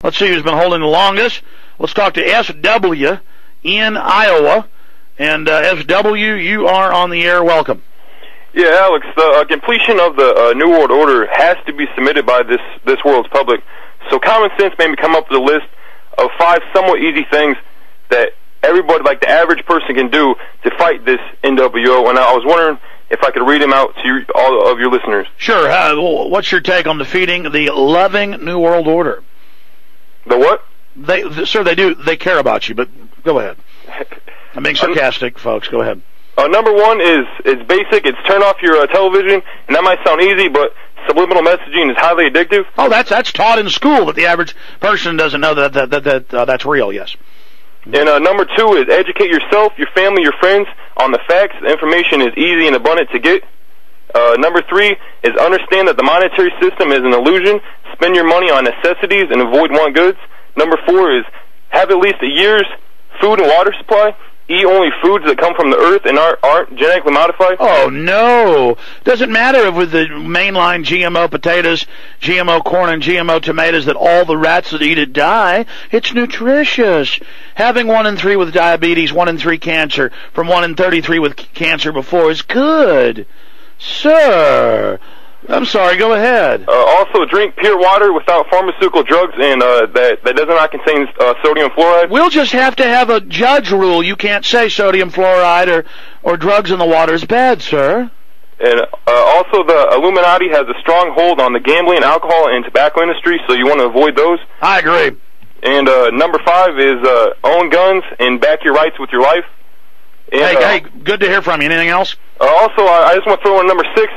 Let's see who's been holding the longest. Let's talk to SW in Iowa. And SW, you are on the air. Welcome. Yeah, Alex, the completion of the New World Order has to be submitted by this world's public. So common sense made me come up with a list of 5 somewhat easy things that everybody, like the average person, can do to fight this NWO. And I was wondering if I could read them out to all of your listeners. Sure. What's your take on defeating the loving New World Order? The what? Sir, they care about you, but go ahead. I'm being sarcastic, folks. Go ahead. Number 1 is basic. It's turn off your television, and that might sound easy, but subliminal messaging is highly addictive. Oh, that's taught in school, but the average person doesn't know that's real. Yes. And number 2 is educate yourself, your family, your friends on the facts. The information is easy and abundant to get. Number 3 is understand that the monetary system is an illusion. Spend your money on necessities and avoid want goods. Number 4 is have at least a year's food and water supply. Eat only foods that come from the earth and aren't genetically modified. Oh, no. Doesn't matter if with the mainline GMO potatoes, GMO corn, and GMO tomatoes that all the rats that eat it die. It's nutritious. Having 1 in 3 with diabetes, 1 in 3 cancer, from 1 in 33 with cancer before is good. Sir, I'm sorry, go ahead. Also, drink pure water without pharmaceutical drugs, and that does not contain sodium fluoride. We'll just have to have a judge rule. You can't say sodium fluoride or drugs in the water is bad, sir. And also, the Illuminati has a strong hold on the gambling, alcohol, and tobacco industry, so you want to avoid those. I agree. And number 5 is own guns and back your rights with your life. And, hey, good to hear from you. Anything else? Also, I just want to throw in number 6,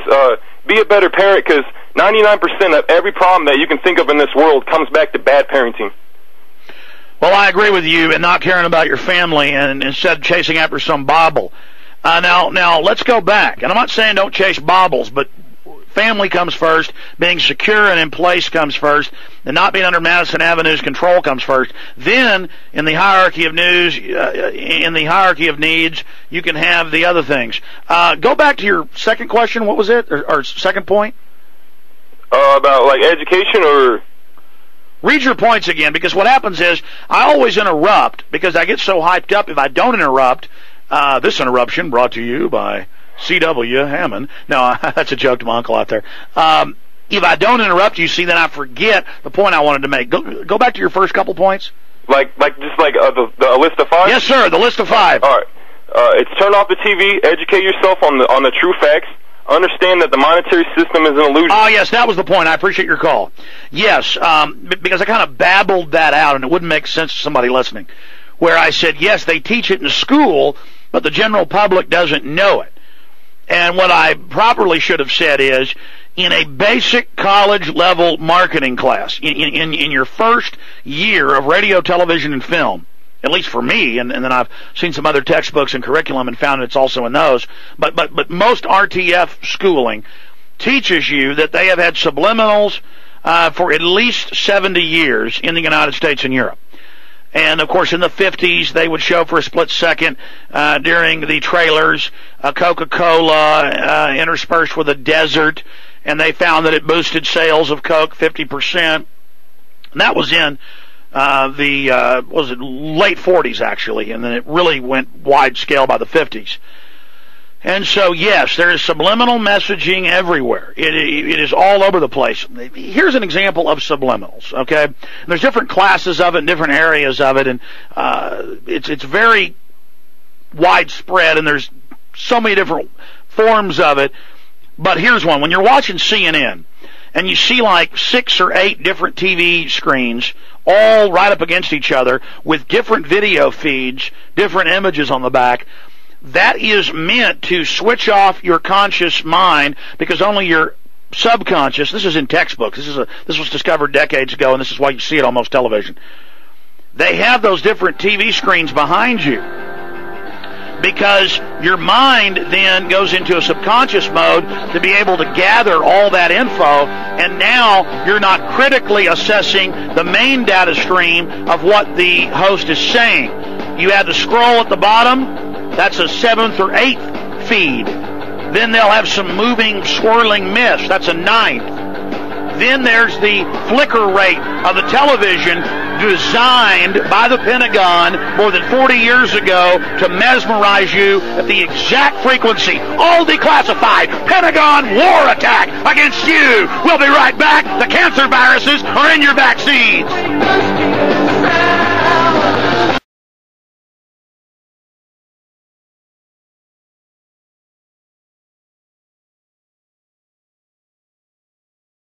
be a better parent, because 99% of every problem that you can think of in this world comes back to bad parenting. Well, I agree with you in not caring about your family and instead of chasing after some bauble. Now, let's go back. And I'm not saying don't chase baubles, but family comes first, being secure and in place comes first, and not being under Madison Avenue's control comes first. Then, in the hierarchy of news, in the hierarchy of needs, you can have the other things. Go back to your second question. What was it? Or second point? About, like, education or... Read your points again, because what happens is I always interrupt because I get so hyped up. If I don't interrupt, this interruption brought to you by C.W. Hammond. No, that's a joke to my uncle out there. If I don't interrupt you, see, then I forget the point I wanted to make. Go back to your first couple points. Like the list of 5? Yes, sir, the list of 5. All right. It's turn off the TV, educate yourself on the true facts, understand that the monetary system is an illusion. Oh, yes, that was the point. I appreciate your call. Yes, because I kind of babbled that out, and it wouldn't make sense to somebody listening, where I said, yes, they teach it in school, but the general public doesn't know it. And what I properly should have said is, in a basic college-level marketing class, in your first year of radio, television, and film, at least for me, and then I've seen some other textbooks and curriculum and found it's also in those, but most RTF schooling teaches you that they have had subliminals for at least 70 years in the United States and Europe. And, of course, in the 50s, they would show for a split second during the trailers Coca-Cola interspersed with a desert, and they found that it boosted sales of Coke 50%. And that was in the late 40s, actually, and then it really went wide scale by the 50s. And so, yes, there is subliminal messaging everywhere. It is all over the place. Here's an example of subliminals, okay? And there's different classes of it and different areas of it, and it's very widespread, and there's so many different forms of it. But here's one. When you're watching CNN, and you see like 6 or 8 different TV screens all right up against each other with different video feeds, different images on the back, that is meant to switch off your conscious mind, because only your subconscious, this is in textbooks, this was discovered decades ago, and this is why you see it on most television. They have those different TV screens behind you because your mind then goes into a subconscious mode to be able to gather all that info, and now you're not critically assessing the main data stream of what the host is saying. You have the scroll at the bottom. That's a 7th or 8th feed. Then they'll have some moving, swirling mist. That's a 9th. Then there's the flicker rate of the television designed by the Pentagon more than 40 years ago to mesmerize you at the exact frequency. All declassified. Pentagon war attack against you. We'll be right back. The cancer viruses are in your vaccines.